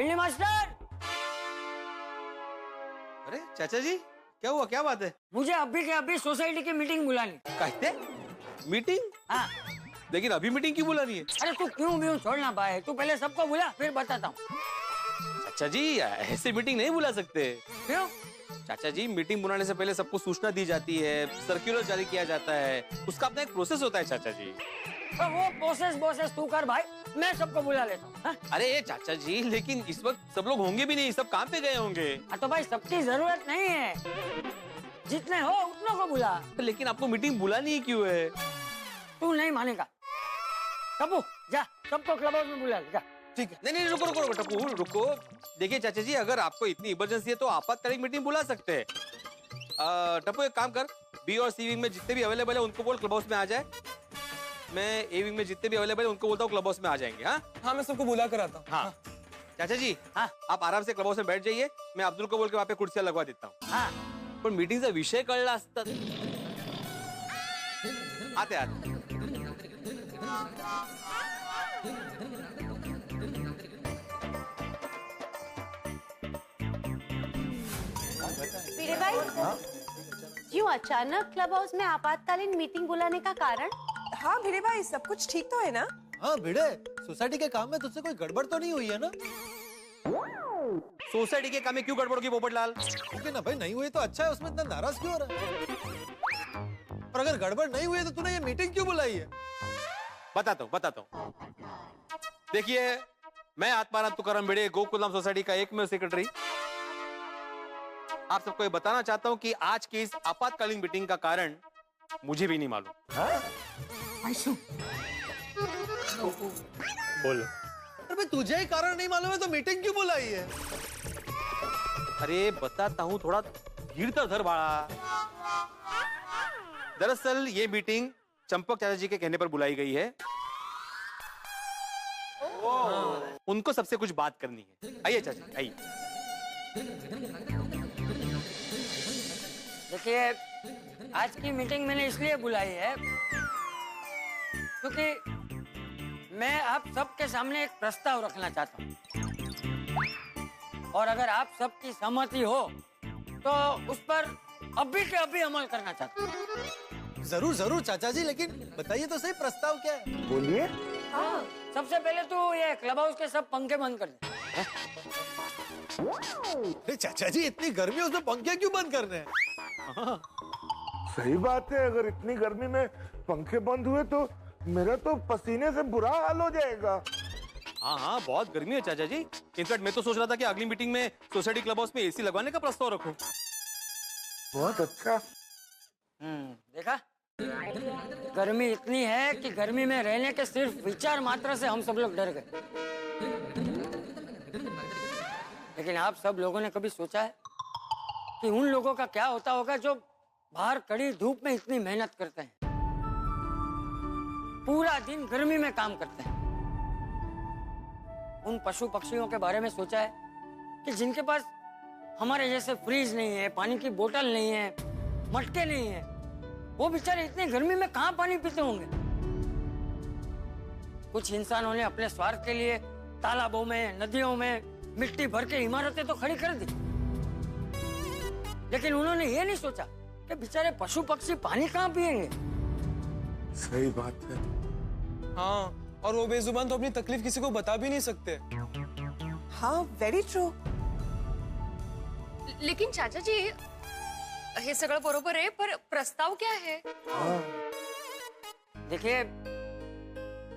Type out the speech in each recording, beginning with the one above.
बिल्ली मास्टर। अरे चाचा जी, क्या हुआ, क्या बात है? मुझे अभी के अभी सोसाइटी की मीटिंग बुलानी। कहते मीटिंग? हाँ। लेकिन अभी मीटिंग क्यों बुलानी है? अरे तू क्यों छोड़ना भाई, तू पहले सबको बुला फिर बताता हूँ। चाचा जी ऐसे मीटिंग नहीं बुला सकते। क्यों? चाचा जी मीटिंग बुलाने से पहले सबको सूचना दी जाती है, सर्कुलर जारी किया जाता है, उसका अपना एक प्रोसेस होता है चाचा जी। तो वो प्रोसेस तू कर भाई, मैं सबको बुला लेता हूँ। अरे चाचा जी, लेकिन इस वक्त सब लोग होंगे भी नहीं, सब काम पे गए होंगे। तो भाई सबकी जरूरत नहीं है, जितने हो उतनों को बुला। लेकिन आपको मीटिंग बुलानी ही क्यों है? तू नहीं मानेगा। टप्पू जा, सबको क्लब हाउस में बुला ले जा। ठीक है। नहीं रुको रुको रुको टप्पू रुको। देखिए चाचा जी, अगर आपको इतनी इमरजेंसी है तो आपातकालीन मीटिंग बुला सकते हैं। टप्पू एक काम कर, बी और सी विंग में जितने भी अवेलेबल है उनको बोल क्लब हाउस में आ जाए। मैं ए विंग में जितने भी अवेलेबल है उनको बोलता हूँ क्लब हाउस में आ जाएंगे। हाँ मैं सबको बुला कर आता हूँ। हाँ चाचा जी, हाँ आप आराम से क्लब हाउस में बैठ जाइए, मैं अब्दुल को बोल के वहाँ पे कुर्सियां लगवा देता हूँ। हाँ पण मीटिंगचा विषय कळला असता। आते आते। भिड़े भाई, क्यों अचानक क्लब हाउस में आपातकालीन मीटिंग बुलाने का कारण? हाँ भिड़े भाई, सब कुछ ठीक तो है ना? हाँ भिड़े, सोसाइटी के काम में तुझसे कोई गड़बड़ तो नहीं हुई है ना? सोसाइटी के काम में क्यों गड़बड़ होगी पोपटलाल? ठीक है ना भाई, नहीं हुई तो अच्छा है, उसमें इतना नाराज क्यों हो रहा है? और अगर गड़बड़ नहीं हुई है तो तूने ये मीटिंग क्यों बुलाई है? बताता हूँ। देखिए, मैं आत्माराम तुकाराम भिड़े, गोकुलधाम सोसाइटी का एकमेव सेक्रेटरी आप सबको ये बताना चाहता हूँ कि आज की इस आपातकालीन मीटिंग का कारण मुझे भी नहीं मालूम। बोलो। अरे भाई, तुझे ही कारण नहीं मालूम है तो मीटिंग क्यों बुलाई है? अरे बताता हूँ, थोड़ा धीर तो धर बाड़ा। दरअसल ये मीटिंग चंपक चाचा जी के कहने पर बुलाई गई है। उनको सबसे कुछ बात करनी है। आइए चाचा, आइए। देखिए, आज की मीटिंग मैंने इसलिए बुलाई है क्योंकि मैं आप सबके सामने एक प्रस्ताव रखना चाहता हूँ, और अगर आप सबकी सहमति हो तो उस पर अभी के अभी अमल करना चाहता हूँ। जरूर जरूर चाचा जी, लेकिन बताइए तो सही, प्रस्ताव क्या है? बोलिए। हाँ, सबसे पहले तो ये क्लब हाउस के सब पंखे बंद कर दे। अरे चाचा जी, इतनी गर्मी है उसमें पंखे क्यों बंद करने हैं? सही बात है, अगर इतनी गर्मी में पंखे बंद हुए तो मेरा तो पसीने से बुरा हाल हो जाएगा। हाँ बहुत गर्मी है चाचा जी। इनफैक्ट मैं तो सोच रहा था कि अगली मीटिंग में सोसाइटी क्लब हाउस में एसी लगवाने का प्रस्ताव रखूं। बहुत अच्छा। देखा, गर्मी इतनी है कि गर्मी में रहने के सिर्फ विचार मात्र से हम सब लोग डर गए। लेकिन आप सब लोगों ने कभी सोचा है कि उन लोगों का क्या होता होगा जो बाहर कड़ी धूप में इतनी मेहनत करते हैं, पूरा दिन गर्मी में काम करते हैं? उन पशु पक्षियों के बारे में सोचा है कि जिनके पास हमारे जैसे फ्रीज नहीं है, पानी की बोतल नहीं है, मटके नहीं है, वो बेचारे इतनी गर्मी में कहाँ पानी पीते होंगे? कुछ इंसानों ने अपने स्वार्थ के लिए तालाबों में, नदियों में मिट्टी भर के इमारतें तो खड़ी कर दी, लेकिन उन्होंने ये नहीं सोचा कि बेचारे पशु पक्षी पानी कहाँ पिएंगे। सही बात है। हाँ, और वो बेजुबान तो अपनी तकलीफ किसी को बता भी नहीं सकते। हाँ, वेरी ट्रू। लेकिन चाचा जी, हे सगळं बरोबर आहे, पर प्रस्ताव क्या है? देखिए,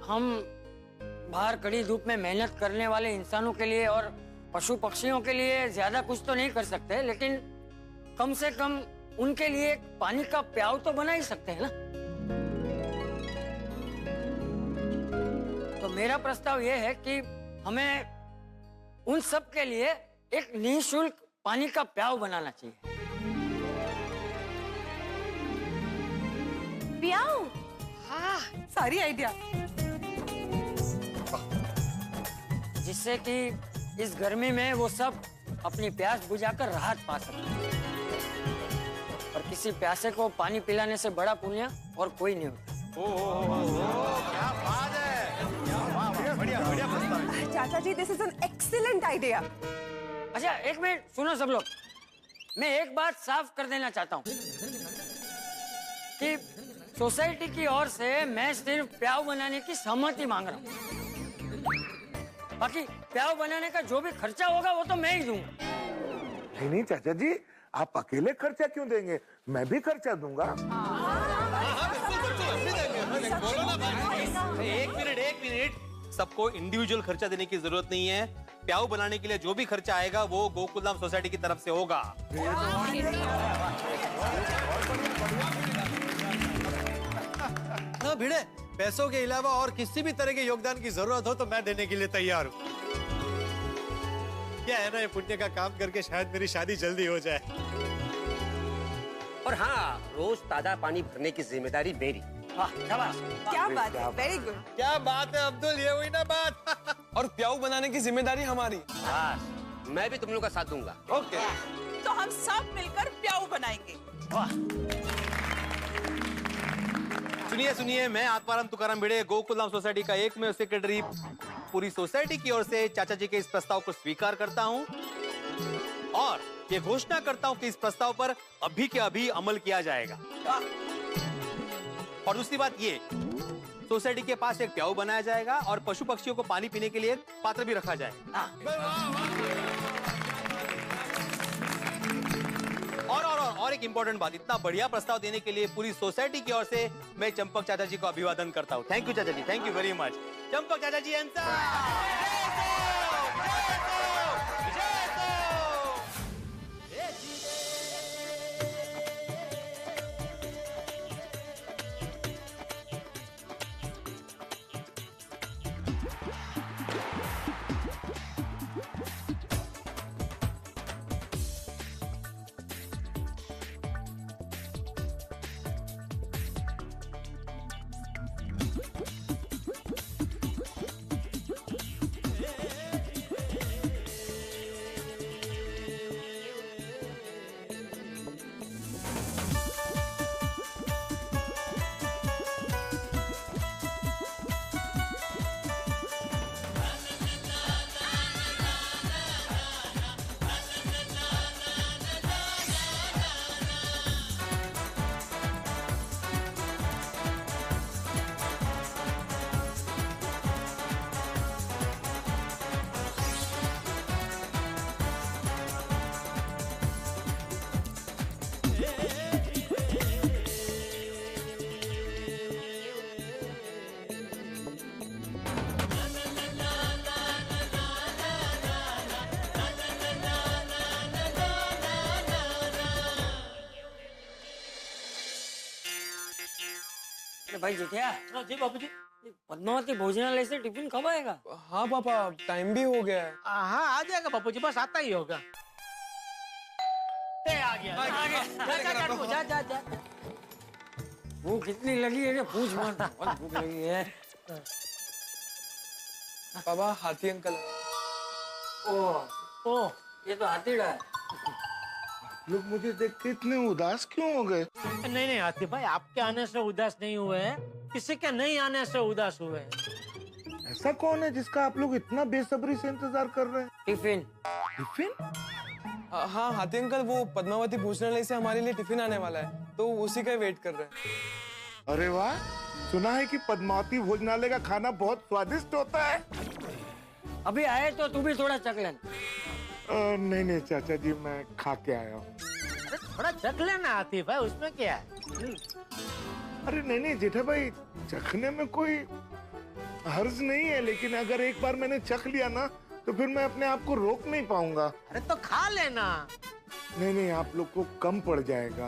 हम बाहर कड़ी धूप में मेहनत करने वाले इंसानों के लिए और पशु पक्षियों के लिए ज्यादा कुछ तो नहीं कर सकते, लेकिन कम से कम उनके लिए एक पानी का प्याव तो बना ही सकते हैं ना। तो मेरा प्रस्ताव यह है कि हमें उन सब के लिए एक निःशुल्क पानी का प्याव बनाना चाहिए। प्याऊ? हाँ, सारी आइडिया। जिससे कि इस गर्मी में वो सब अपनी प्यास बुझाकर राहत पा सके। और किसी प्यासे को पानी पिलाने से बड़ा पुण्य और कोई नहीं होता। क्या बात है, बढ़िया बढ़िया प्रस्ताव। चाचा जी, this is an excellent idea. अच्छा एक मिनट सुनो सब लोग, मैं एक बात साफ कर देना चाहता हूँ कि सोसाइटी की ओर से मैं सिर्फ प्याव बनाने की सहमति मांग रहा हूँ। बाकी प्याव बनाने का जो भी खर्चा होगा वो तो मैं ही दूंगा। नहीं चाचा जी, आप अकेले खर्चा क्यों देंगे, मैं भी खर्चा दूंगा। एक मिनट, सबको इंडिविजुअल खर्चा देने की जरूरत नहीं है। प्याऊ बनाने के लिए जो भी खर्चा आएगा वो गोकुलधाम सोसाइटी की तरफ से होगा। हाँ भिड़े, पैसों के अलावा और किसी भी तरह के योगदान की जरूरत हो तो मैं देने के लिए तैयार हूँ। क्या है ना, ये पुण्य का काम करके शायद मेरी शादी जल्दी हो जाए। और हाँ, रोज ताजा पानी भरने की जिम्मेदारी मेरी। क्या बात है, वेरी गुड। क्या बात है अब्दुल, ये हुई ना बात। और प्याऊ बनाने की जिम्मेदारी हमारी। मैं भी तुम लोगों का साथ दूंगा। ओके। तो हम सब मिलकर प्याऊ बनाएंगे। सुनिए, मैं आत्माराम तुकाराम भिड़े, गोकुलधाम सोसाइटी का एकमेव सेक्रेटरी, पूरी सोसाइटी की ओर से चाचा जी के इस प्रस्ताव को स्वीकार करता हूँ और ये घोषणा करता हूँ कि इस प्रस्ताव पर अभी के अभी अमल किया जाएगा। और दूसरी बात ये, सोसाइटी के पास एक प्याऊ बनाया जाएगा और पशु पक्षियों को पानी पीने के लिए एक पात्र भी रखा जाएगा। और एक इंपॉर्टेंट बात, इतना बढ़िया प्रस्ताव देने के लिए पूरी सोसाइटी की ओर से मैं चंपक चाचा जी को अभिवादन करता हूँ। थैंक यू चाचा जी, thank you very much. Champak चाचा जी भाई जितिया जी बाबूजी, पद्मावती भोजनालय से टिफिन कब आएगा? हाँ पापा, टाइम भी हो गया है। हाँ आ जाएगा बाबूजी, बस आता ही होगा। आ गया। जा। भूख कितनी लगी है, पूछ मत। बहुत भूख लगी है। पापा, हाथी अंकल। ओह, ये तो हाथीड़ा है। लोग मुझे देख के इतने उदास क्यों हो गए? नहीं हाथी भाई, आपके आने से उदास नहीं हुए हैं, किसी के नहीं आने से उदास हुए हैं। ऐसा कौन है जिसका आप लोग इतना बेसब्री से इंतजार कर रहे हैं? टिफिन। हाँ हाथी अंकल, वो पद्मावती भोजनालय से हमारे लिए टिफिन आने वाला है, तो उसी का वेट कर रहे हैं। अरे वाह, सुना है कि पद्मावती भोजनालय का खाना बहुत स्वादिष्ट होता है। अभी आए तो तू भी थोड़ा चख लेना। नहीं चाचा जी, मैं खा के आया हूँ। थोड़ा चख लेना हाथी भाई, उसमें क्या है? अरे नहीं जेठा भाई, चखने में कोई हर्ज नहीं है, लेकिन अगर एक बार मैंने चख लिया ना तो फिर मैं अपने आप को रोक नहीं पाऊंगा। अरे तो खा लेना। नहीं, आप लोग को कम पड़ जाएगा।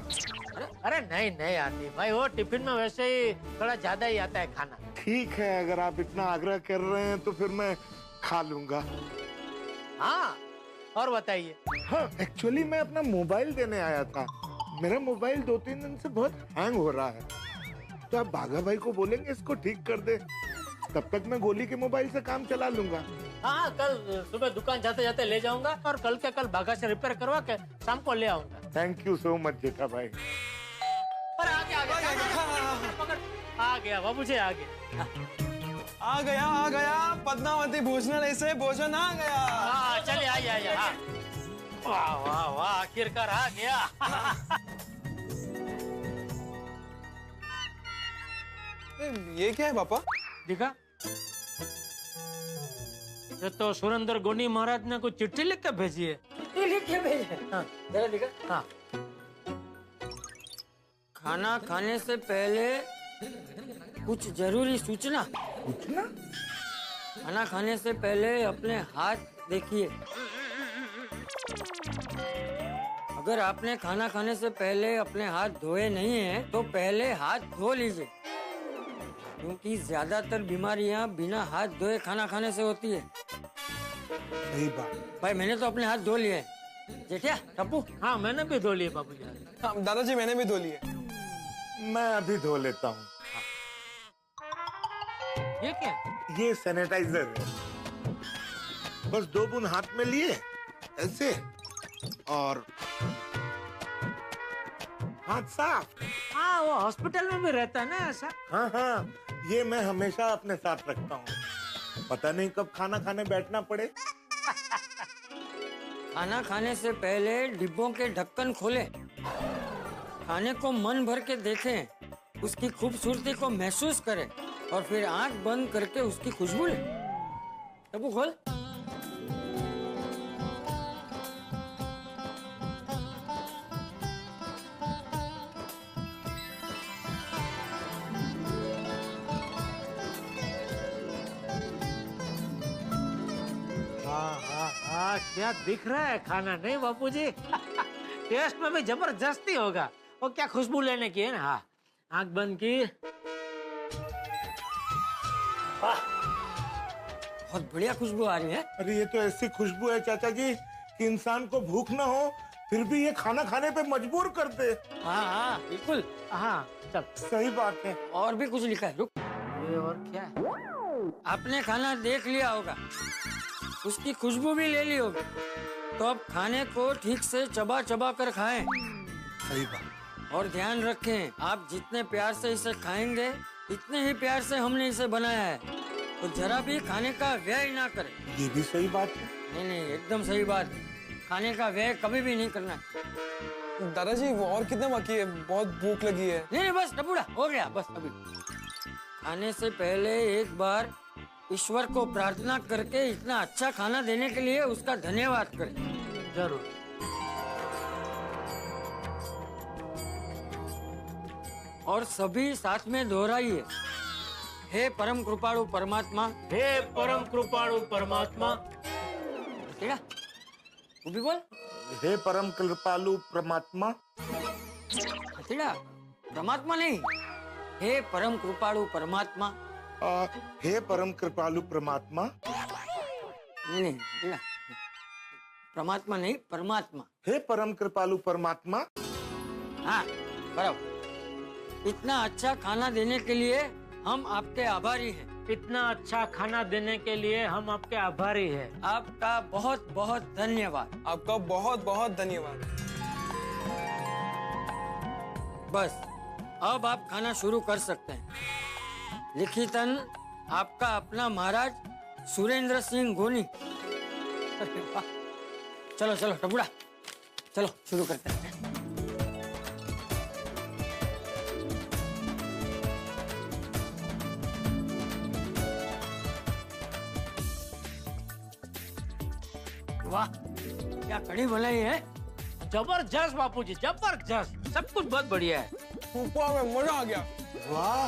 अरे नहीं हाथी भाई, वो टिफिन में वैसे ही थोड़ा ज्यादा ही आता है खाना। ठीक है, अगर आप इतना आग्रह कर रहे हैं तो फिर मैं खा लूंगा। हाँ, और बताइए। हाँ, एक्चुअली मैं अपना मोबाइल देने आया था। मेरा मोबाइल 2-3 दिन से बहुत हैंग हो रहा है, तो आप बाघा भाई को बोलेंगे इसको ठीक कर दे, तब तक मैं गोली के मोबाइल से काम चला लूंगा। हाँ, कल सुबह दुकान जाते जाते ले जाऊंगा और कल के कल बाघा से रिपेयर करवा के शाम को ले आऊंगा। थैंक यू सो मच जेठा भाई। आ गया बाबूजी, आ गया। आ गया पद्मावती भोजनालय से भोजन आ गया। हाँ चलिए आइए हाँ। वाह वाह वाह आखिरकार आ गया। ये क्या है पापा? दिखा, ये तो सुरेंद्र गोनी महाराज ने कोई चिट्ठी लिख के भेजी है। चिट्ठी लिख के भेजे? हाँ जरा दिखा। हाँ। खाना खाने से पहले कुछ जरूरी सूचना। पूछना? खाना खाने से पहले अपने हाथ देखिए। अगर आपने खाना खाने से पहले अपने हाथ धोए नहीं हैं, तो पहले हाथ धो लीजिए, क्योंकि ज्यादातर बीमारियां बिना हाथ धोए खाना खाने से होती है। सही बात। भाई मैंने तो अपने हाथ धो लिए हैं। जेठिया, टप्पू। हाँ मैंने भी धो लिए बाबूजी। हाँ, दादाजी मैंने भी धो लिए। मैं अभी धो लेता हूँ। ये क्या? ये सैनिटाइजर है। बस 2 बूंद हाथ में लिए ऐसे और हाथ साफ। हाँ वो हॉस्पिटल में भी रहता है ना ऐसा। हाँ हाँ, ये मैं हमेशा अपने साथ रखता हूँ। पता नहीं कब खाना खाने बैठना पड़े। खाना खाने से पहले डिब्बों के ढक्कन खोलें, खाने को मन भर के देखें, उसकी खूबसूरती को महसूस करें और फिर आंख बंद करके उसकी खुशबू लें। टप्पू खोल। हाँ क्या दिख रहा है खाना, नहीं बापूजी? टेस्ट में भी जबरदस्ती होगा। वो क्या खुशबू लेने की है ना। हाँ आंख बंद की। बहुत बढ़िया खुशबू आ रही है। अरे ये तो ऐसी खुशबू है चाचा जी कि इंसान को भूख ना हो फिर भी ये खाना खाने पे मजबूर कर दे। हाँ हाँ बिल्कुल। हाँ चल। सही बात है। और भी कुछ लिखा है, रुक। ये और क्या है? आपने खाना देख लिया होगा, उसकी खुशबू भी ले ली होगी, तो अब खाने को ठीक से चबा चबा कर खाएं। सही बात। और ध्यान रखें, आप जितने प्यार से इसे खाएंगे इतने ही प्यार से हमने इसे बनाया है, तो जरा भी खाने का व्यय ना करें। ये भी सही बात है। नहीं एकदम सही बात है। खाने का व्यय कभी भी नहीं करना। दादाजी वो और कितना बाकी है? बहुत भूख लगी है। नहीं बस टपुड़ा हो गया, बस अभी। खाने से पहले एक बार ईश्वर को प्रार्थना करके इतना अच्छा खाना देने के लिए उसका धन्यवाद करें। जरूर। और सभी साथ में दोहराइए, हे परम कृपाणु परमात्मा। हे परम कृपाणु परमात्मा। तेरा वो भी बोल। हे परम कृपालु परमात्मा। तेरा परमात्मा नहीं, हे परम कृपाणु परमात्मा। हे परम कृपालु परमात्मा। नहीं तेरा परमात्मा नहीं, परमात्मा। हे परम कृपालु परमात्मा। हाँ बराबर। इतना अच्छा खाना देने के लिए हम आपके आभारी हैं। इतना अच्छा खाना देने के लिए हम आपके आभारी हैं। आपका बहुत बहुत धन्यवाद। आपका बहुत बहुत धन्यवाद। बस अब आप खाना शुरू कर सकते हैं। लिखितन आपका अपना महाराज सुरेंद्र सिंह गोनी। चलो चलो टपुड़ा, चलो शुरू करते हैं। वाह क्या कड़ी बनाई है। जबरदस्त बापूजी, जबरदस्त। सब कुछ बहुत बढ़िया है। ऊपर में मजा आ गया। वाह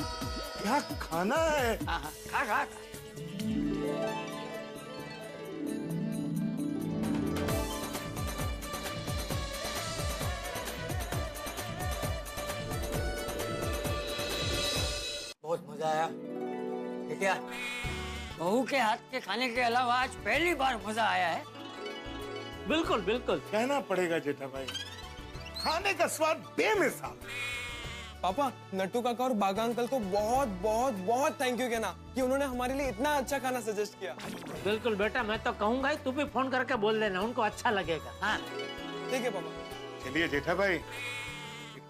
क्या खाना है। हाँ, खा खा। बहुत मजा आया। ठीक है, बहू के हाथ के खाने के अलावा आज पहली बार मजा आया है। बिल्कुल बिल्कुल। कहना पड़ेगा जेठा भाई, खाने का स्वाद बेमिसाल। पापा नट्टू काका और बागा अंकल को बहुत बहुत बहुत थैंक यू कहना कि उन्होंने हमारे लिए इतना अच्छा खाना सजेस्ट किया। बिल्कुल बेटा, मैं तो कहूंगा ही, तू भी फोन करके बोल देना, उनको अच्छा लगेगा। हाँ ठीक है पापा। चलिए जेठा भाई,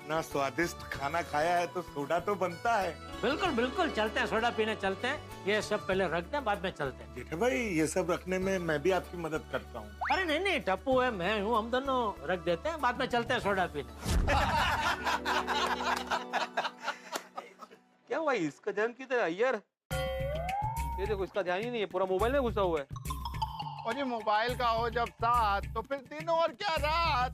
इतना स्वादिष्ट खाना खाया है तो सोडा तो बनता है। बिल्कुल बिल्कुल, चलते हैं, सोडा पीने चलते हैं। ये सब पहले रख दें, बाद में चलते हैं। जेठा भाई ये सब रखने में मैं भी आपकी मदद करता हूँ। अरे नहीं नहीं, टप्पू है, मैं हूँ, हम दोनों रख देते हैं, बाद में चलते हैं सोडा पीने। क्या हुआ इसका ध्यान किधर है यार? ये देखो इसका ध्यान ही नहीं है, पूरा मोबाइल में घुसा हुआ है। और ये मोबाइल का हो जब साथ तो फिर दिन और क्या रात।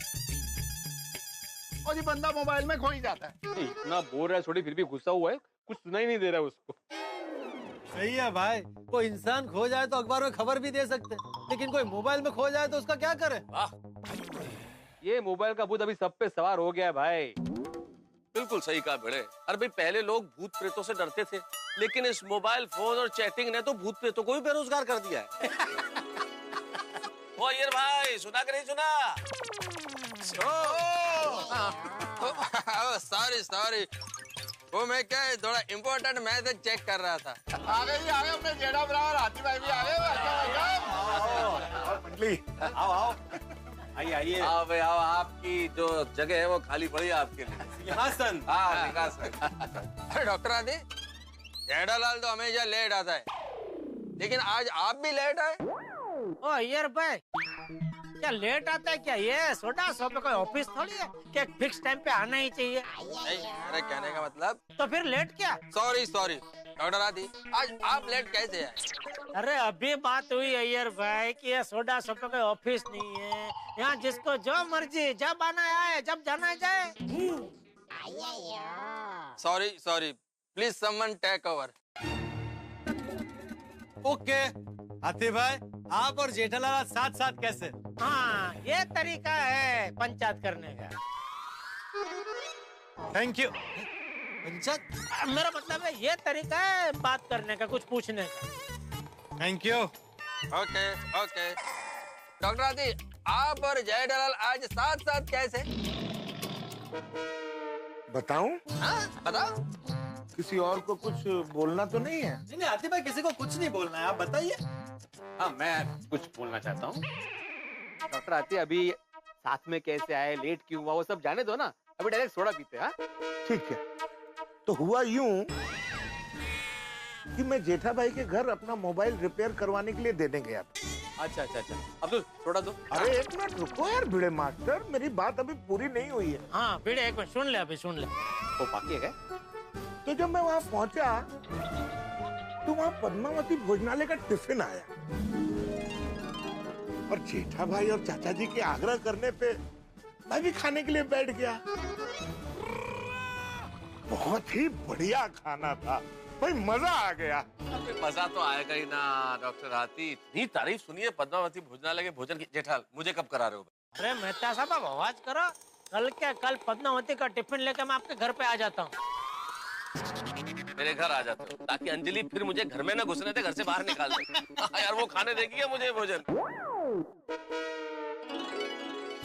और ये बंदा मोबाइल में खो ही जाता है। इतना बोर है छोड़ी, फिर भी घुसा हुआ है, कुछ सुनाई नहीं दे रहा है उसको। सही है भाई, कोई इंसान खो जाए तो अखबार में खबर भी दे सकते, लेकिन कोई मोबाइल में खो जाए तो उसका क्या करे? ये मोबाइल का भूत अभी सब पे सवार हो गया है भाई। बिल्कुल सही कहा भिड़े। अरे भाई पहले लोग भूत प्रेतों से डरते थे, लेकिन इस मोबाइल फोन और चैटिंग ने तो भूत प्रेतों को भी बेरोजगार कर दिया है। ओ यार भाई, सुना कि नहीं सुना? सॉरी, वो मैं क्या है, थोड़ा इम्पोर्टेंट मैसेज चेक कर रहा था। आ गए अपने जेठा बराबर हाथी भाई भी आ गए। आओ आइए। आओ भाई आओ, आपकी जो जगह है वो खाली पड़ी है आपके लिए। सिंहासन। हाँ सिंहासन। अरे डॉक्टर आदि, जेठालाल तो हमेशा लेट आता है, लेकिन आज आप भी लेट आए। ओ अय्यर भाई, क्या लेट आता है क्या? ये सोडा शॉप में कोई ऑफिस थोड़ी है कि फिक्स टाइम पे आना ही चाहिए। नहीं, अरे कहने का मतलब। तो फिर लेट क्या? सॉरी डॉक्टर आदि, आज आप लेट कैसे आए? अरे अभी बात हुई अय्यर भाई कि ये सोडा शॉप में कोई ऑफिस नहीं है, यहाँ जिसको जो मर्जी जब आना आए, जब जाना जाए। Sorry, please someone take over. Okay हाथी भाई, आप और जेठालाल साथ साथ कैसे? हाँ, ये तरीका है पंचायत करने का। Thank you. पंचायत? मेरा मतलब है ये तरीका है बात करने का, कुछ पूछने का। Thank you. ओके डॉक्टर आदि, आप और जेठालाल आज साथ साथ कैसे? बताऊं? हाँ बताओ। किसी और को कुछ बोलना तो नहीं है? नहीं हाथी भाई, किसी को कुछ नहीं बोलना है, आप बताइए। हाँ मैं कुछ बोलना चाहता हूँ। डॉक्टर आती अभी साथ में कैसे आए, लेट क्यों हुआ, वो सब जाने दो ना, अभी डायरेक्ट सोडा पीते हैं। ठीक है, तो हुआ यूं कि मैं जेठा भाई के घर अपना मोबाइल रिपेयर करवाने के लिए देने गया था। अच्छा, अब तो सोडा दो। अरे एक मिनट रुको यार भिड़े मास्टर, मेरी बात अभी पूरी नहीं हुई है। हाँ भिड़े, एक मिनट सुन ले, अभी सुन ले। वो बाकी है क्या? तो जब मैं वहाँ पहुंचा तो वहाँ पद्मावती भोजनालय का टिफिन आया और जेठा भाई और चाचा जी के आग्रह करने पे मैं भी खाने के लिए बैठ गया। बहुत ही बढ़िया खाना था भाई, मजा आ गया। मजा तो आएगा ही ना डॉक्टर हाथी, इतनी तारीफ सुनिए पद्मावती भोजनालय के भोजन की। जेठाल मुझे कब करा रहे हो? अरे मेहता साहब आप आवाज करो, कल पद्मावती का टिफिन लेकर मैं आपके घर पे आ जाता हूँ। मेरे घर आ जाते हो ताकि अंजलि फिर मुझे घर में ना घुसने दे, घर से बाहर निकाल दे। यार वो खाने देगी क्या मुझे भोजन?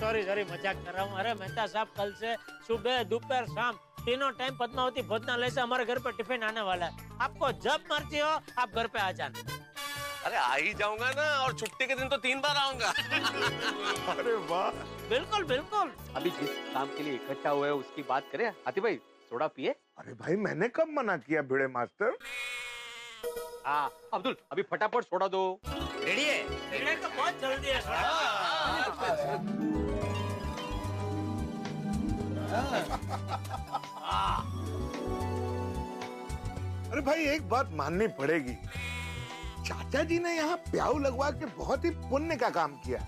सॉरी मजाक कर रहा हूँ। अरे मेहता साहब, कल से सुबह दोपहर शाम तीनों टाइम पद्मावती भोजनालय से हमारे घर पे टिफिन आने वाला है। आपको जब मर्जी हो आप घर पे आ जाना। अरे आ ही जाऊंगा ना, और छुट्टी के दिन तो 3 बार आऊंगा। अरे वाह, बिल्कुल। अभी जिस काम के लिए इकट्ठा हुए उसकी बात करें। हाथी भाई सोडा पिए। अरे भाई मैंने कब मना किया भिड़े मास्टर? हाँ अब्दुल, अभी फटाफट सोडा दो। रेडी है? भिड़े तो बहुत जल्दी है। अरे भाई एक बात माननी पड़ेगी, चाचा जी ने यहाँ प्याऊ लगवा के बहुत ही पुण्य का काम किया।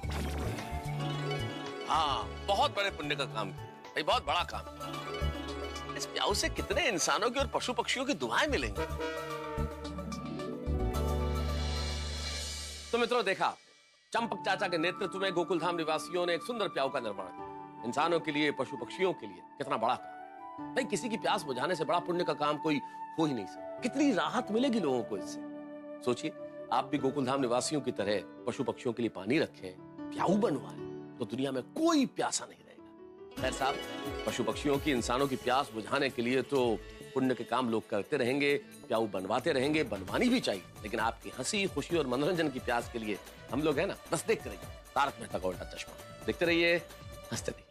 हाँ बहुत बड़े पुण्य का काम किया भाई, बहुत बड़ा काम। इस प्याऊ से कितने इंसानों की और पशु पक्षियों की दुआएं मिलेंगी। तो मित्रों देखा, चंपक चाचा के नेतृत्व में गोकुलधाम निवासियों ने एक सुंदर प्याऊ का निर्माण किया। इंसानों के लिए, पशु पक्षियों के लिए कितना बड़ा काम भाई। किसी की प्यास बुझाने से बड़ा पुण्य का काम कोई हो ही नहीं सकता। कितनी राहत मिलेगी लोगों को इससे। सोचिए आप भी गोकुलधाम निवासियों की तरह पशु पक्षियों के लिए पानी रखें, प्याऊ बनवाएं, तो दुनिया में कोई प्यासा नहीं रहेगा। खैर साहब, पशु पक्षियों की, इंसानों की प्यास बुझाने के लिए तो पुण्य के काम लोग करते रहेंगे, प्याऊ बनवाते रहेंगे, बनवानी भी चाहिए। लेकिन आपकी हंसी, खुशी और मनोरंजन की प्यास के लिए हम लोग है ना, बस देखते रहिए तारक मेहता का उल्टा चश्मा। देखते रहिए, हंसते रहिए।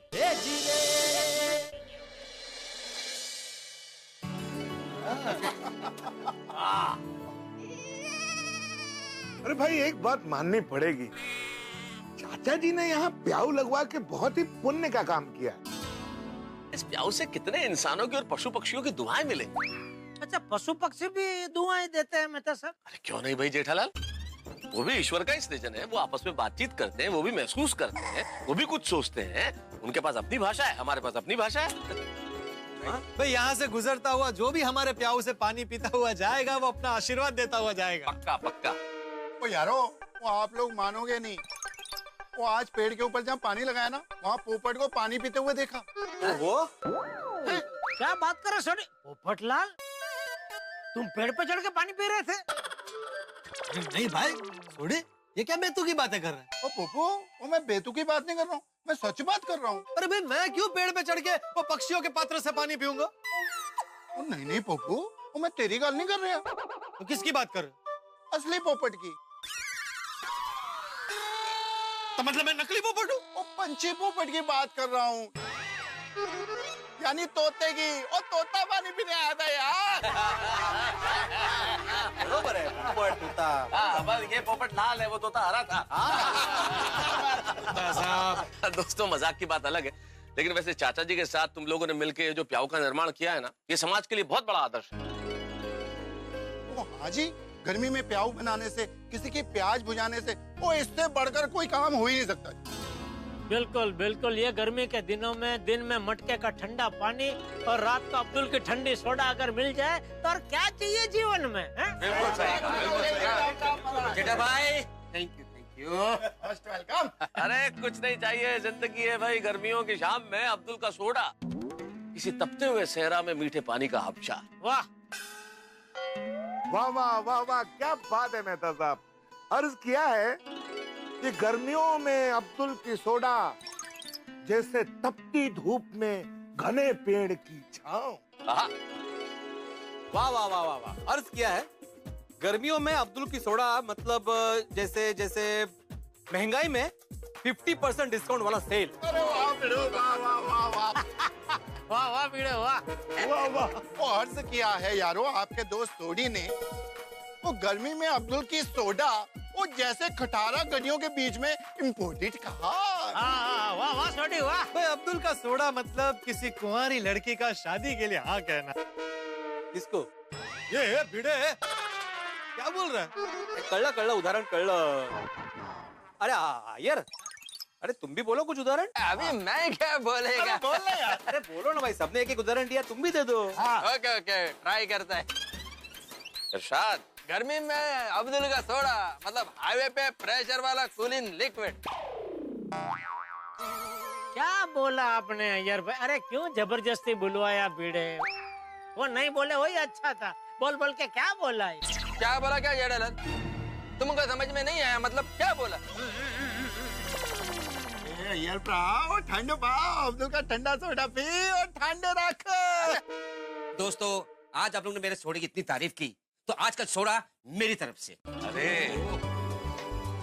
अरे भाई एक बात माननी पड़ेगी, चाचा जी ने यहाँ प्याऊ लगवा के बहुत ही पुण्य का काम किया। इस प्याऊ से कितने इंसानों की और पशु पक्षियों की दुआएं मिले। अच्छा, पशु पक्षी भी दुआएं देते हैं मेहता साहब? अरे क्यों नहीं भाई जेठालाल, वो भी ईश्वर का ही सृजन है। वो आपस में बातचीत करते हैं, वो भी महसूस करते हैं, वो भी कुछ सोचते हैं। उनके पास अपनी भाषा है, हमारे पास अपनी भाषा है। भाई यहाँ से गुजरता हुआ जो भी हमारे प्याऊ से पानी पीता हुआ जाएगा वो अपना आशीर्वाद देता हुआ जाएगा। पक्का पक्का। वो यारो, वो आप लोग मानोगे नहीं, वो आज पेड़ के ऊपर जहाँ पानी लगाया ना, वहाँ पोपट को पानी पीते हुए देखा। वो क्या बात कर रहे सोनी? पोपटलाल, तुम पेड़ पे चढ़ के पानी पी रहे थे? नहीं भाई, छोड़े, ये क्या बेतु की बातें कर रहे हैं? ओ पोपो, वो मैं बेतु की बात नहीं कर रहा हूँ, मैं सच बात कर रहा हूँ। अरे भाई मैं क्यों पेड़ पे चढ़ के वो पक्षियों के पात्र से पानी पीऊंगा? नहीं नहीं पोपो, वो मैं तेरी गाल नहीं कर रहा। तो किसकी बात कर रहे हो? असली पोपट की। तो मतलब मैं नकली पोपट हूँ? वो पंछी पोपट की बात कर रहा हूँ, यानी तोते की। और तोता पानी पीने आया था यार। बरोबर है, पोपट तोता। हाँ, बस ये पोपट लाल है, वो तोता हरा था। दोस्तों मजाक की बात अलग है, लेकिन वैसे चाचा जी के साथ तुम लोगों ने मिलकर जो प्याऊ का निर्माण किया है ना, ये समाज के लिए बहुत बड़ा आदर्श है। हाँ जी, गर्मी में प्याऊ बनाने से, किसी की प्याज बुझाने से, वो इससे बढ़कर कोई काम हो ही नहीं सकता। बिल्कुल बिल्कुल, ये गर्मी के दिनों में दिन में मटके का ठंडा पानी और रात को अब्दुल की ठंडी सोडा अगर मिल जाए तो और क्या चाहिए जीवन में? बिल्कुल सही। जेठा भाई, थैंक यू मोस्ट वेलकम। अरे कुछ नहीं चाहिए, जिंदगी है भाई। गर्मियों की शाम में अब्दुल का सोडा, किसी तपते हुए सहरा में मीठे पानी का हबशा। वाह वाह वाह वाह वाह, क्या बात है मेहता साहब। अर्ज किया है कि गर्मियों में अब्दुल की सोडा जैसे तपती धूप में घने पेड़ की छांव। वाह वाह वाह वाह वाह, अर्ज किया है गर्मियों में अब्दुल की सोडा मतलब जैसे जैसे महंगाई में 50% डिस्काउंट वाला सेल। अरे वाह भिड़ो, वाह वाह वाह वाह वाह वाह भिड़ो, वाह वाह वाह। वो अर्ज किया है यारो आपके दोस्त सोडी ने, वो गर्मी में अब्दुल की सोडा वो जैसे खटारा गलियों के बीच में इम्पोर्टेड कहा। वाह वाह सोडी वाह। भाई अब्दुल का सोडा मतलब किसी कुंवारी लड़की का शादी के लिए हाँ कहना। किसको? ये भिड़े क्या बोल रहा है? कळलं उदाहरण कळलं। अरे यार, अरे तुम भी बोलो कुछ उदाहरण। अभी मैं क्या बोलेगा? बोल ना यार। अरे बोलो ना भाई, सबने एक एक उदाहरण दिया, तुम भी दे दो। ओके ओके, ट्राई करता है। इरशाद, गर्मी में अब्दुल का सोडा मतलब हाईवे पे प्रेशर वाला कूलिंग लिक्विड। क्या बोला आपने अय्यर भाई? अरे क्यों जबरदस्ती बुलवाया भिड़े? वो नहीं बोले वही अच्छा था, बोल बोल के क्या बोला है? क्या बोला क्या जेठालाल? तुमको समझ में नहीं आया मतलब क्या बोला? यार पाओ ठंड पाओ, अब्दुल का ठंडा सोडा पी और ठंडे रख। दोस्तों, आज आप लोगों ने मेरे सोडे की इतनी तारीफ की, तो आज का सोडा मेरी तरफ से।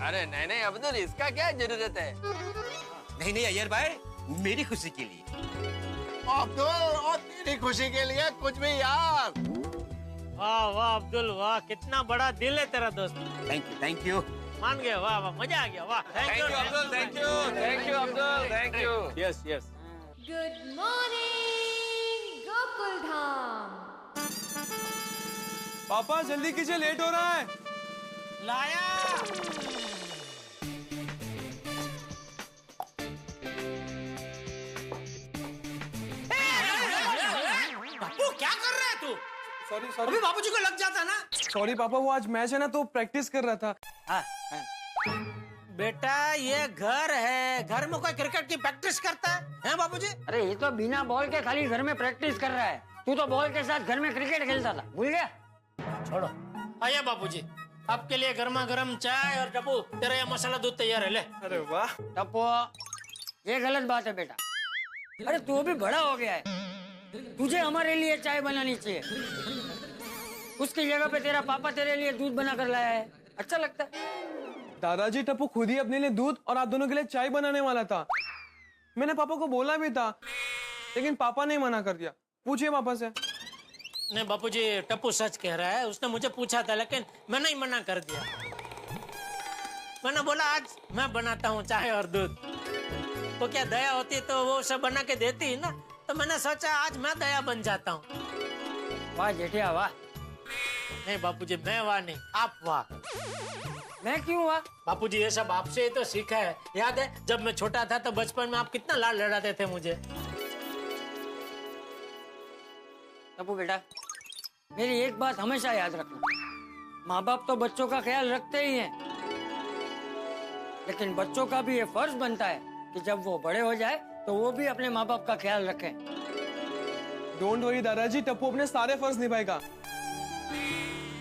अरे नहीं अब्दुल, इसका क्या जरूरत है? नहीं अय्यर भाई, मेरी खुशी के लिए। अब्दुल, और तेरी खुशी के लिए कुछ भी यार। वाह वाह अब्दुल वाह, कितना बड़ा दिल है तेरा दोस्त। Thank you. मान गया, वाह वाह, मजा आ गया, वाह। Thank you Abdul, thank you Abdul, thank you. Yes yes. Good morning Gokul Dham. पापा जल्दी कीजिए, लेट हो रहा है। लाया। बापू क्या कर रहा है तू? सॉरी अभी बाबूजी को लग जाता ना। सॉरी पापा, वो आज मैच है ना तो प्रैक्टिस कर रहा था। बेटा ये घर है, घर में कोई क्रिकेट की प्रैक्टिस करता है बाबूजी? अरे ये तो बिना बॉल के खाली घर में प्रैक्टिस कर रहा है। तू तो बॉल के साथ घर में क्रिकेट खेलता था, भूल गया? छोड़ो। आइए बाबूजी, आपके लिए गर्मा गर्म चाय और टप्पू, तेरा ये मसाला दूध तैयार है, ले। अरे वाह। टप्पू, ये गलत बात है बेटा। अरे तू भी बड़ा हो गया है, तुझे हमारे लिए चाय बनानी चाहिए। उसकी जगह पे तेरा पापा तेरे लिए दूध बना कर लाया है, अच्छा लगता है? दादाजी, टप्पू खुद ही अपने लिए दूध और आप दोनों के लिए चाय बनाने वाला था। मैंने पापा को बोला भी था, लेकिन पापा ने मना कर दिया। पूछिए पापा से। नहीं बापूजी, टप्पू सच कह रहा है। उसने मुझे पूछा था लेकिन मैंने ही मना कर दिया। मैंने बोला आज मैं बनाता हूँ चाय और दूध। वो क्या दया होती तो वो सब बना के देती है ना, तो मैंने सोचा आज मैं दया बन जाता हूँ। वाह जेठिया वाह। नहीं बापूजी, मैं वाह नहीं, आप वाह। मैं क्यों वाह? बापूजी ये सब आपसे ही तो सीखा है। याद है जब मैं छोटा था तो बचपन में आप कितना लाड लड़ाते थे मुझे। टप्पू बेटा, मेरी एक बात हमेशा याद रखना, माँ बाप तो बच्चों का ख्याल रखते ही हैं, लेकिन बच्चों का भी ये फर्ज बनता है कि जब वो बड़े हो जाए तो वो भी अपने माँ बाप का ख्याल रखें। डोंट वरी दादाजी, टप्पू अपने सारे फर्ज निभाएगा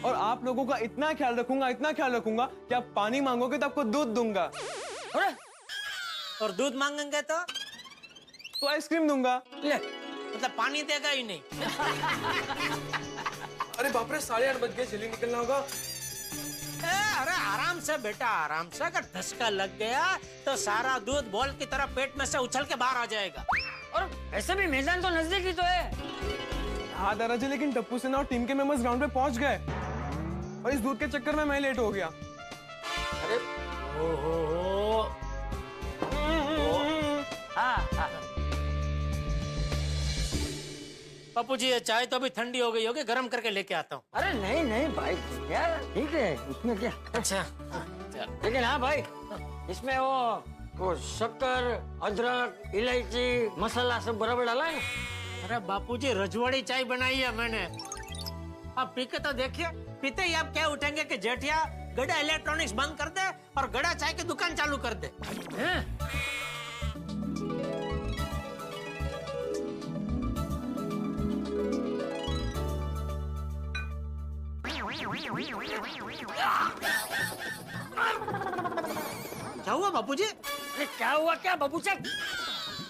और आप लोगों का इतना ख्याल रखूंगा कि आप पानी मांगोगे तो आपको दूध दूंगा। अरे और दूध मांगेंगे तो आइसक्रीम दूंगा। ले, मतलब पानी देगा ही नहीं। अरे बाप रे, 8:30 बज गए, जल्दी निकलना होगा। अरे आराम से बेटा, आराम से। अगर धक्का लग गया तो सारा दूध बॉल की तरह पेट में से उछल के बाहर आ जाएगा। और ऐसे भी मैदान तो नजदीक ही तो है। हाँ दादाजी, लेकिन टप्पू सेना और टीम के मेंबर्स ग्राउंड पे पहुंच गए और इस दूध के चक्कर में मैं लेट हो गया। अरे ओहो। हाँ। पप्पू जी ये चाय तो अभी ठंडी हो गई होगी, गर्म करके लेके आता हूँ। अरे नहीं नहीं भाई यार, ठीक है, उसमें क्या। अच्छा लेकिन हाँ भाई, इसमें वो शक्कर, अदरक, इलायची, मसाला सब बराबर डाला है। अरे बापूजी रजवाड़ी चाय बनाई है मैंने। आप पी के तो देखिए, पीते ही आप क्या उठेंगे कि जेठिया गड़ा इलेक्ट्रॉनिक्स बंद कर दे और गड़ा चाय की दुकान चालू कर दे। क्या हुआ बापूजी? अरे क्या हुआ क्या बाबू चक?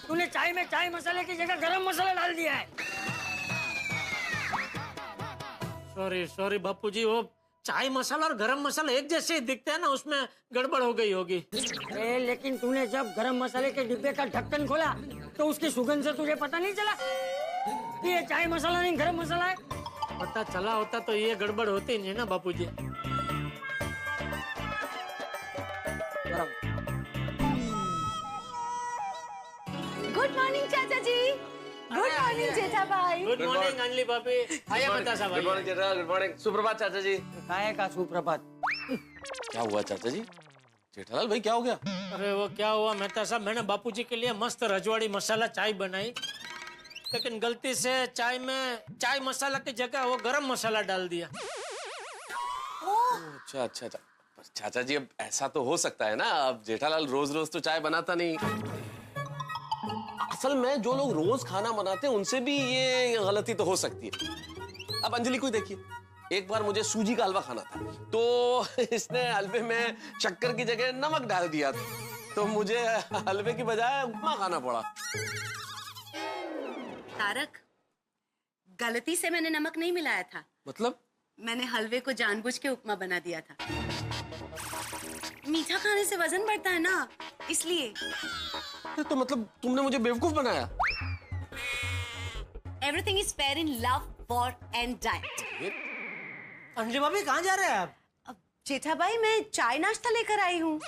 तूने चाय में चाय मसाले की जगह गरम मसाला डाल दिया है। सॉरी बापूजी, वो चाय मसाला और गरम मसाला एक जैसे ही दिखते हैं ना, उसमें गड़बड़ हो गई होगी। अरे लेकिन तूने जब गरम मसाले के डिब्बे का ढक्कन खोला तो उसकी सुगंध से तुझे पता नहीं चला कि ये चाय मसाला नहीं गरम मसाला है? पता चला होता तो ये गड़बड़ होती नहीं ना बापूजी। गुड मॉर्निंग चाचा जी। गुड मॉर्निंग जेठा भाई। गुड मॉर्निंग अंजलि भाभी। आइए बता साहब। गुड मॉर्निंग जेठा, गुड मॉर्निंग। सुप्रभात चाचा जी। काय का सुप्रभात? क्या हुआ चाचा जी? जेठालाल भाई क्या हो गया? अरे वो क्या हुआ मेहता साहब, मैंने बापूजी के लिए मस्त रजवाड़ी मसाला चाय बनाई, लेकिन गलती से चाय में चाय मसाला की जगह वो गरम मसाला डाल दिया। अच्छा अच्छा अच्छा। पर चाचा जी अब ऐसा तो हो सकता है ना, अब जेठालाल रोज रोज तो चाय बनाता नहीं। असल में जो लोग रोज खाना बनाते हैं उनसे भी ये गलती तो हो सकती है। अब अंजलि को ही देखिए, एक बार मुझे सूजी का हलवा खाना था तो इसने हलवे में शक्कर की जगह नमक डाल दिया था, तो मुझे हलवे की बजाय उपमा खाना पड़ा। तारक, गलती से मैंने नमक नहीं मिलाया था। मतलब? मैंने हलवे को जानबूझ के उपमा बना दिया था। मीठा खाने से वजन बढ़ता है ना, इसलिए। तो मतलब तुमने मुझे बेवकूफ बनाया? Everything is fair in love, war and diet. Anjali भाभी कहाँ जा रहे हैं आप? जेठा भाई मैं चाय नाश्ता लेकर आई हूँ।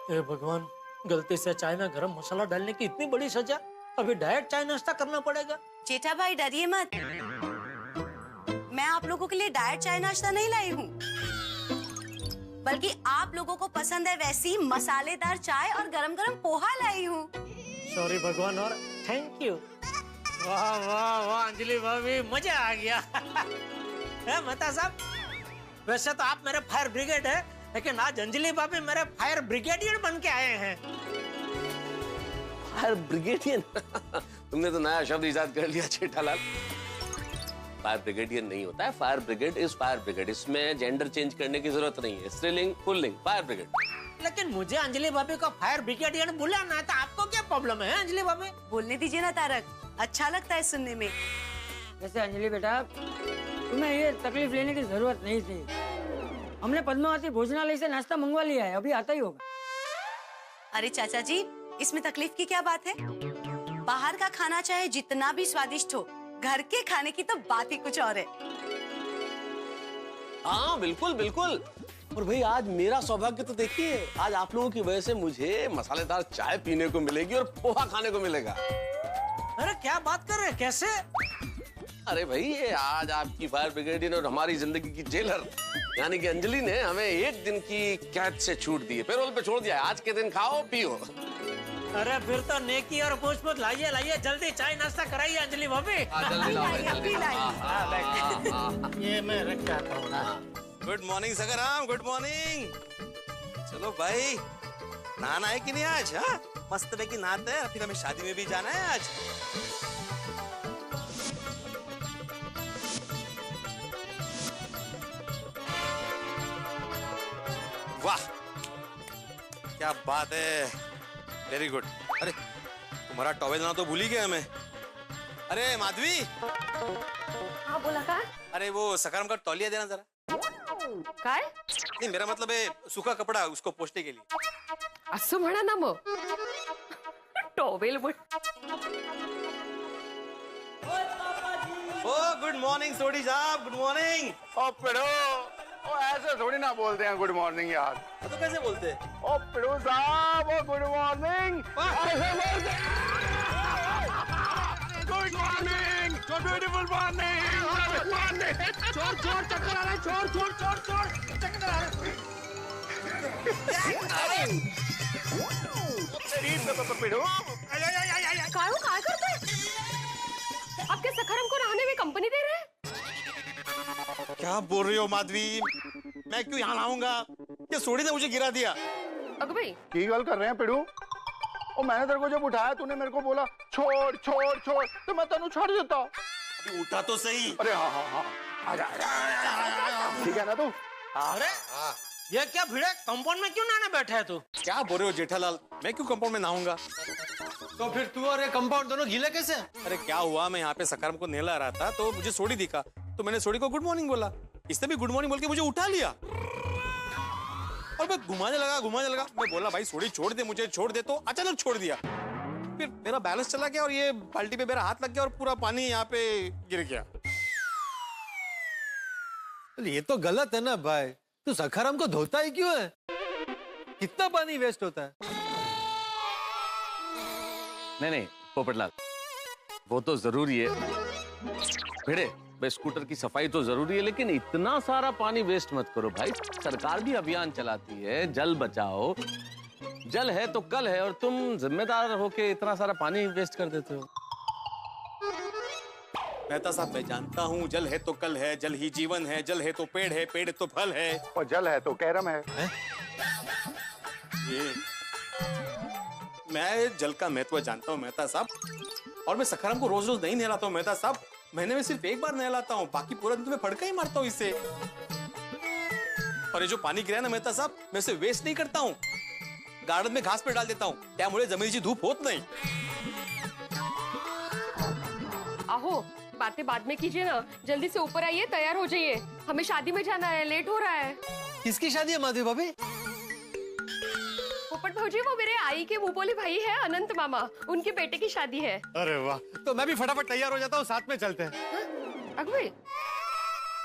हे भगवान, गलती से चाय में गरम मसाला डालने की इतनी बड़ी सजा। अभी डायरेक्ट चाय नाश्ता करना पड़ेगा। जेठा भाई डरिए मत, मैं आप लोगों के लिए डायरेक्ट चाय नाश्ता नहीं लाई हूँ, बल्कि आप लोगों को पसंद है वैसी मसालेदार चाय और गरम गरम पोहा लाई हूँ। सॉरी भगवान और थैंक यू। वाह वाह वाह अंजलि भाभी, मजा आ गया। मेहता साहब, वैसे तो आप मेरे फायर ब्रिगेड है, लेकिन आज अंजलि भाभी मेरे फायर ब्रिगेडियर बन के आए हैं। Fire brigadier? तुमने तो नया शब्द इजाद कर लिया जेठालाल। फायर ब्रिगेडियर नहीं होता है, fire brigade is fire brigade. इसमें जेंडर चेंज करने की जरूरत नहीं है। स्त्रीलिंग पुल्लिंग फायर ब्रिगेड। लेकिन मुझे अंजलि भाभी को फायर ब्रिगेडियर बुलाना है, तो आपको क्या प्रॉब्लम है अंजलि भाभी? बोलने दीजिए ना तारक, अच्छा लगता है सुनने में। वैसे अंजलि बेटा, तुम्हें ये तकलीफ लेने की जरूरत नहीं थी। हमने पद्मावती भोजनालय से नाश्ता मंगवा लिया है, अभी आता ही होगा। अरे चाचा जी, इसमें तकलीफ की क्या बात है? बाहर का खाना चाहे जितना भी स्वादिष्ट हो, घर के खाने की तो बात ही कुछ और है। हाँ बिल्कुल बिल्कुल। और भाई आज मेरा सौभाग्य तो देखिए, आज आप लोगों की वजह से मुझे मसालेदार चाय पीने को मिलेगी और पोहा खाने को मिलेगा। अरे क्या बात कर रहे हैं, कैसे? अरे भाई ये आज आपकी फायर ब्रिगेडियन और हमारी जिंदगी की जेलर यानी कि अंजलि ने हमें 1 दिन की कैद से छूट दी है, पैरोल पे छोड़ दिया है। आज के दिन खाओ पियो। अरे फिर तो नेकी और पूछ लाइए लाइए, जल्दी चाय नाश्ता कराइए अंजलि भाभी। जल्दी लाओ। ये मैं रख के आता हूँ। गुड मॉर्निंग सगराम, गुड मॉर्निंग। चलो भाई, नहाना है कि नहीं आज? हाँ मस्त पैकी नहाते हैं, फिर हमें शादी में भी जाना है आज। वाह क्या बात है, वेरी गुड। अरे तुम्हारा टॉवेल ना तो भूल ही गए हमें। अरे माधवी। हाँ बोला का? अरे वो सकारम का तौलिया देना जरा। काय? नहीं मेरा मतलब है सूखा कपड़ा, उसको पोंछने के लिए। असं म्हणा ना मग। टॉवेल ओ गुड मॉर्निंग सोडी साहब, गुड मॉर्निंग। ओ पिड़ो, ओ ऐसे थोड़ी ना बोलते हैं गुड मॉर्निंग यार। तो कैसे बोलते हैं? ओ पिड़ो साहब, ओ गुड मॉर्निंग ऐसे बोलते हैं। Good morning, beautiful morning, good morning. चोर चोर चक्कर आ रहा है, चोर चोर चोर चोर चक्कर आ रहा है। काय हो, काय करताय? आपके सखाराम को नहाने में कंपनी दे रहे हैं? क्या बोल रही हो माधवी? मैं क्यों यहाँ आऊंगा? ये सोडी ने मुझे गिरा दिया। अग भाई की गल कर रहे हैं पिड़ू? ओ मैंने तेरे को जब उठाया तूने मेरे को बोला छोड़ छोड़ छोड़, तो मैं तेनू छोड़ देता। अभी उठा तो सही। अरे हाँ हाँ हाँ, आजा ठीक है ना तू? अरे ये क्या भिड़े, कंपाउंड में क्यों नहाने बैठा है तू? क्या बोल रहे हो जेठालाल, मैं क्यों कंपाउंड में नहाऊंगा? तो फिर तू और ये कंपाउंड दोनों गीले कैसे? अरे क्या हुआ, मैं यहाँ पे सकारम को नहला रहा था तो मुझे सोडी दिखा, तो मैंने सोडी को गुड मॉर्निंग बोला। इसने भी गुड मॉर्निंग बोल के मुझे उठा लिया और मैं घुमाने लगा। मैं बोला भाई सोडी छोड़ दे, मुझे छोड़ दे, तो अचानक छोड़ दिया। फिर मेरा बैलेंस चला गया और ये बाल्टी पे मेरा हाथ लग गया और पूरा पानी यहाँ पे गिर गया। ये तो गलत है ना भाई, तू सखाराम को धोता ही क्यों है? कितना पानी वेस्ट होता है। नहीं पोपटलाल, वो तो जरूरी है भिड़े, स्कूटर की सफाई तो जरूरी है, लेकिन इतना सारा पानी वेस्ट मत करो भाई। सरकार भी अभियान चलाती है जल बचाओ, जल है तो कल है, और तुम जिम्मेदार होके इतना सारा पानी वेस्ट कर देते हो। मेहता साहब मैं जानता हूँ, जल है तो कल है, जल ही जीवन है, जल है तो पेड़ है, पेड़ तो फल है, और जल है तो कैरम है। ये मैं जल का महत्व जानता हूँ मेहता साहब, और मैं सखाराम को रोज रोज नहीं नहलाता हूँ मेहता साहब, महीने में सिर्फ एक बार नहलाता हूँ, बाकी पूरा दिन तुम्हें फड़का ही मारता हूँ इससे। और ये जो पानी गिरा है ना मेहता साहब, मैं इसे वेस्ट नहीं करता हूँ, गार्डन में घास पे डाल देता हूँ, त्यामुळे जमिनीची धूप होत नहीं। आहो बातें बाद में कीजिए ना, जल्दी से ऊपर आइए, तैयार हो जाइए, हमें शादी में जाना है, लेट हो रहा है। किसकी शादी है माधवी भाभी? पोपट भाजी, वो मेरे आई के मुंह बोले भाई है अनंत मामा, उनके बेटे की शादी है। अरे वाह, तो मैं भी फटाफट तैयार हो जाता हूँ, साथ में चलते हैं। अगवे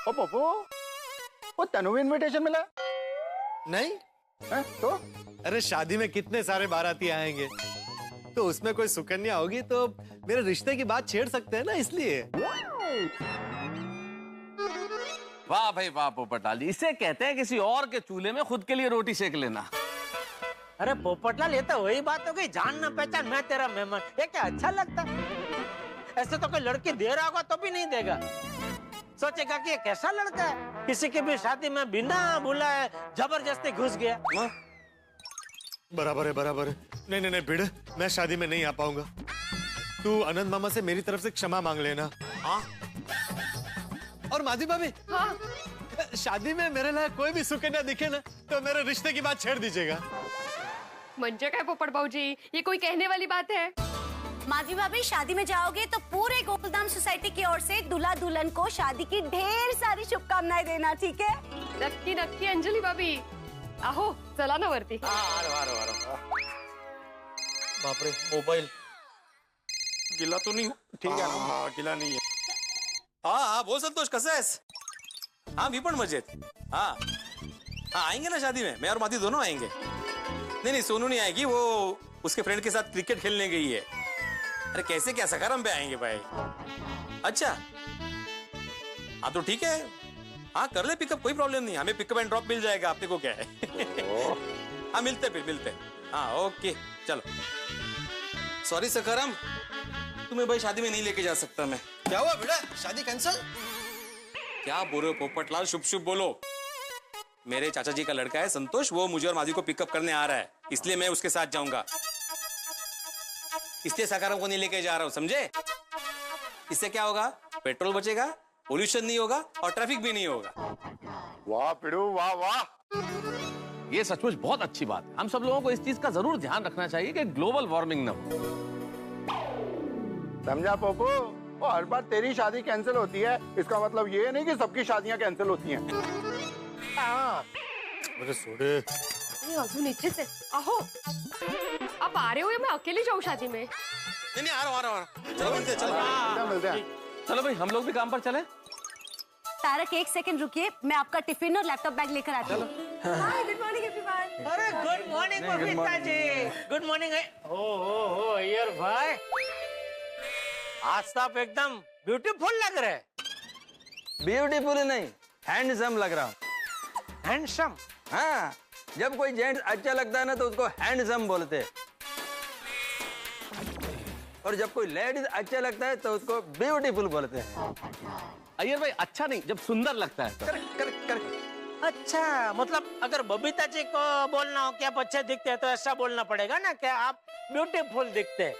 ओ पप्पू, वो तनु इनविटेशन मिला? नहीं है? तो अरे शादी में कितने सारे बाराती आएंगे, तो उसमें कोई सुकन्या होगी तो मेरे रिश्ते की बात छेड़ सकते हैं ना, इसलिए। वाह भाई वाह पोपटलाल, इसे कहते हैं किसी और के चूल्हे में खुद के लिए रोटी सेक लेना। अरे पोपटलाल, ये तो वही बात हो गई, जान ना पहचान, मैं तेरा मेहमान, ये क्या अच्छा लगता? ऐसे तो कोई लड़की दे रहा होगा तो भी नहीं देगा, सोचेगा कि ये कैसा लड़का है, किसी की भी शादी में बिना बुलाए जबरदस्ती घुस गया। बराबर है, बराबर है। नहीं नहीं नहीं भिड़, मैं शादी में नहीं आ पाऊंगा, तू अनंत मामा से मेरी तरफ से क्षमा मांग लेना। हाँ? और माधवी भाभी, हाँ? शादी में मेरे लिए कोई भी सुकन्या दिखे ना, तो मेरे रिश्ते की बात छेड़ दीजिएगा। मंजे काय पोपट भाऊजी, ये कोई कहने वाली बात है? माधवी भाभी, शादी में जाओगे तो पूरे गोकुलधाम सोसाइटी की ओर से दूल्हा दुल्हन को शादी की ढेर सारी शुभकामनाएं देना, ठीक है? नक्की नक्की अंजलि भाभी, आहो चला ना वरती। बाप रे, मोबाइल गिला तो नहीं? ठीक है ना, गिला नहीं है। हाँ बोल संतोष, कसं आहेस? हाँ मी पण मजेत. हाँ हाँ आएंगे ना शादी में, मैं और मादी दोनों आएंगे. नहीं सोनू नहीं आएगी, वो उसके फ्रेंड के साथ क्रिकेट खेलने गई है. अरे कैसे क्या सखारम पे आएंगे भाई? अच्छा हाँ तो ठीक है, हाँ कर ले पिकअप, कोई प्रॉब्लम नहीं, हमें पिकअप एंड ड्रॉप मिल जाएगा, अपने को क्या है. हाँ मिलते फिर मिलते. हाँ ओके चलो. सॉरी सखाराम, तुम्हें भाई शादी में नहीं लेके जा सकता मैं. क्या हुआ बेटा, शादी कैंसिल? क्या बोल रहे हो पोपटलाल, शुभ शुभ बोलो. मेरे चाचा जी का लड़का है संतोष, वो मुझे और मादी को पिकअप करने आ रहा है, इसलिए मैं उसके साथ जाऊंगा. इसलिए सखाराम को नहीं लेके जा रहा हूं, समझे? इससे क्या होगा, पेट्रोल बचेगा, पोल्यूशन नहीं होगा और ट्रैफिक भी नहीं होगा. वाह पिड़ू वाह वाह. ये सचमुच बहुत अच्छी बात है. हम सब लोगों को इस चीज का जरूर ध्यान रखना चाहिए कि ग्लोबल वार्मिंग न हो. समझा पोपू, वो हर बार तेरी शादी कैंसिल होती है, इसका मतलब ये नहीं कि सबकी शादियां कैंसिल होती हैं. अरे सोडे, अजून नीचे से आहो, आप आ रहे हो या मैं अकेली जाऊँ शादी में? नहीं आ रहा हूँ. चलो मिलते चलो. मिलते हैं. चलो भाई हम लोग भी काम पर चले. तारक एक सेकंड रुकिए, मैं आपका टिफिन और लैपटॉप बैग लेकर आती हूँ. Hi good morning everyone. अरे good morning Babita ji. Good morning. ओ अय्यर भाई, आज तो आप एकदम ब्यूटीफुल लग रहे. ब्यूटीफुल नहीं, हैंडसम लग रहा हूँ. हैंडसम? हाँ, जब कोई जेंट्स अच्छा लगता है ना तो उसको हैंडसम बोलते हैं, और जब कोई लेडीज अच्छा लगता है तो उसको ब्यूटीफुल बोलते हैं. अय्यर भाई अच्छा नहीं, जब सुंदर लगता है तो. Correct correct correct. अच्छा, मतलब अगर बबीता जी को बोलना हो कि आप अच्छे दिखते हैं तो ऐसा बोलना पड़ेगा ना कि आप ब्यूटीफुल दिखते हैं.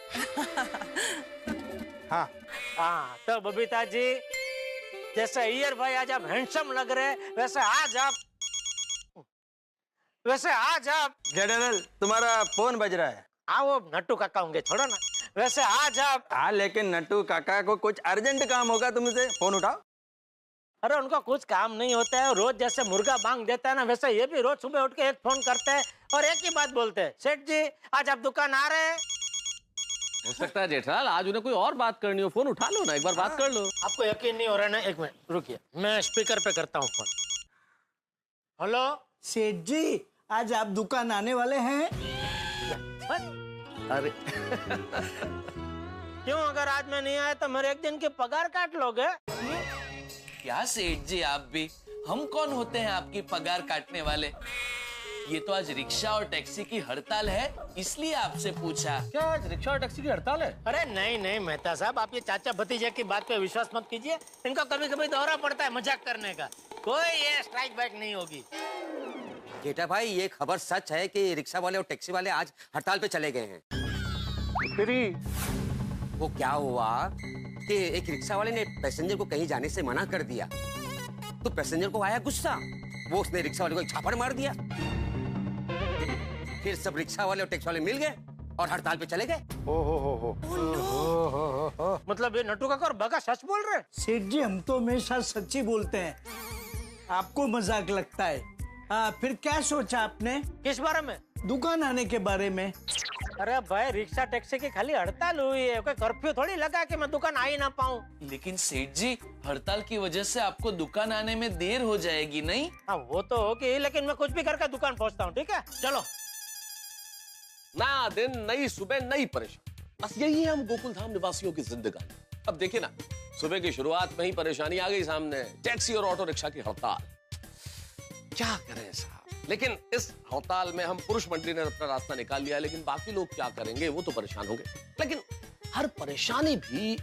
हाँ हाँ, तो बबीता जी जैसे अय्यर भाई आज आप हैंडसम लग रहे हैं, वैसे आज आप जनरल तुम्हारा फोन बज रहा है. हाँ वो नट्टू काका होंगे, छोड़ो ना. वैसे आज आप हाँ लेकिन नट्टू काका को कुछ अर्जेंट काम होगा, तुमसे फोन उठाओ. अरे उनको कुछ काम नहीं होता है, रोज जैसे मुर्गा बांग देता है ना, वैसे ये भी रोज सुबह उठ के एक फोन करते हैं और एक ही बात बोलते हैं, सेठ जी आज आप दुकान आ रहे हैं. हो सकता है जेठालाल आज उन्हें कोई और बात करनी हो, फोन उठा लो ना, एक बार बात कर लो. आपको यकीन नहीं हो रहा ना, एक मिनट रुकिए, मैं स्पीकर पे करता हूँ फोन. हेलो सेठ जी, आज आप दुकान आने वाले हैं? अरे क्यों, अगर आज मैं नहीं आया तो मेरे एक दिन की पगार काट लोगे? क्या सेठ जी आप भी, हम कौन होते हैं आपकी पगार काटने वाले? ये तो आज रिक्शा और टैक्सी की हड़ताल है, इसलिए आपसे पूछा. क्या आज रिक्शा और टैक्सी की हड़ताल है? अरे नहीं मेहता साहब, आप ये चाचा भतीजे की बात पे विश्वास मत कीजिए. इनको कभी कभी दौरा पड़ता है मजाक करने का. कोई ये स्ट्राइक बैक नहीं होगी. जेठा भाई ये खबर सच है कि रिक्शा वाले और टैक्सी वाले आज हड़ताल पे चले गए हैं. वो क्या हुआ कि एक रिक्शा वाले ने पैसेंजर को कहीं जाने से मना कर दिया, तो पैसेंजर को आया गुस्सा, वो उसने रिक्शा वाले को एक छापड़ मार दिया. फिर सब रिक्शा वाले और टैक्सी वाले मिल गए और हड़ताल पे चले गए. मतलब ये नट्टू काका और बगा सच बोल रहे? सेठ जी हम तो हमेशा सच्ची बोलते हैं, आपको मजाक लगता है. हाँ फिर क्या सोचा आपने? किस बारे में? दुकान आने के बारे में. अरे भाई रिक्शा टैक्सी की खाली हड़ताल हुई है, कोई कर्फ्यू थोड़ी लगा कि मैं दुकान आ ही ना पाऊँ. लेकिन सेठ जी हड़ताल की वजह से आपको दुकान आने में देर हो जाएगी नहीं? हाँ वो तो होगी, लेकिन मैं कुछ भी करके दुकान पहुँचता हूँ. ठीक है चलो. नया दिन नई सुबह नई परेशानी, बस यही है हम गोकुल धाम निवासियों की जिंदगानी. अब देखिए ना, सुबह की शुरुआत में ही परेशानी आ गई सामने, टैक्सी और ऑटो रिक्शा की हड़ताल. क्या करें साहब, लेकिन इस हड़ताल में हम पुरुष मंडली ने अपना रास्ता निकाल लिया, लेकिन बाकी लोग क्या करेंगे, वो तो परेशान होंगे. लेकिन हर परेशानी भी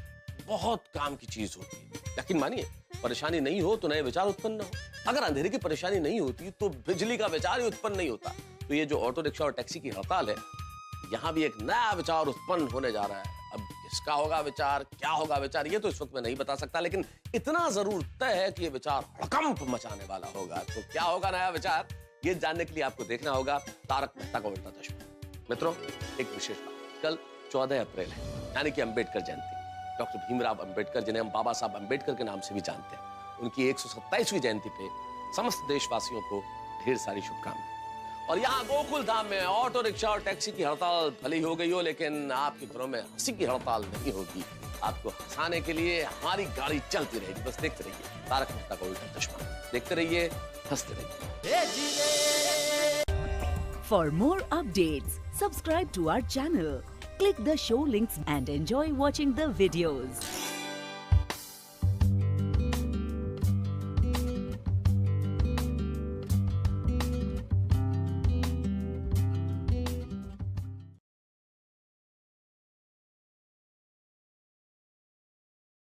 बहुत काम की चीज होती है. यकीन मानिए, परेशानी नहीं हो तो नए विचार उत्पन्न हो. अगर अंधेरे की परेशानी नहीं होती तो बिजली का विचार ही उत्पन्न नहीं होता. तो ये जो ऑटो रिक्शा और टैक्सी की हड़ताल है, यहाँ भी एक नया विचार उत्पन्न होने जा रहा है. अब किसका होगा विचार, क्या होगा विचार, ये तो इस वक्त मैं नहीं बता सकता, लेकिन इतना जरूर तय है कि ये विचार हड़कंप मचाने वाला होगा. तो क्या होगा नया विचार, ये जानने के लिए आपको देखना होगा तारक मेहता का उल्टा चश्मा. मित्रों, एक विशेष बात, कल 14 अप्रैल है, यानी कि अंबेडकर जयंती. डॉक्टर भीमराव अंबेडकर, जिन्हें हम बाबा साहब अंबेडकर के नाम से भी जानते हैं, उनकी 127वीं जयंती पे समस्त देशवासियों को ढेर सारी शुभकामनाएं. और यहाँ गोकुल धाम में ऑटो रिक्शा और टैक्सी की हड़ताल भले हो गई हो, लेकिन आपके घरों में हंसी की हड़ताल नहीं होगी. आपको हंसाने के लिए हमारी गाड़ी चलती रहेगी। बस देखते रहिए तारक मेहता का उल्टा चश्मा, देखते रहिए, हंसते रहिए। For more updates, subscribe to our channel, click the show links and enjoy watching the videos.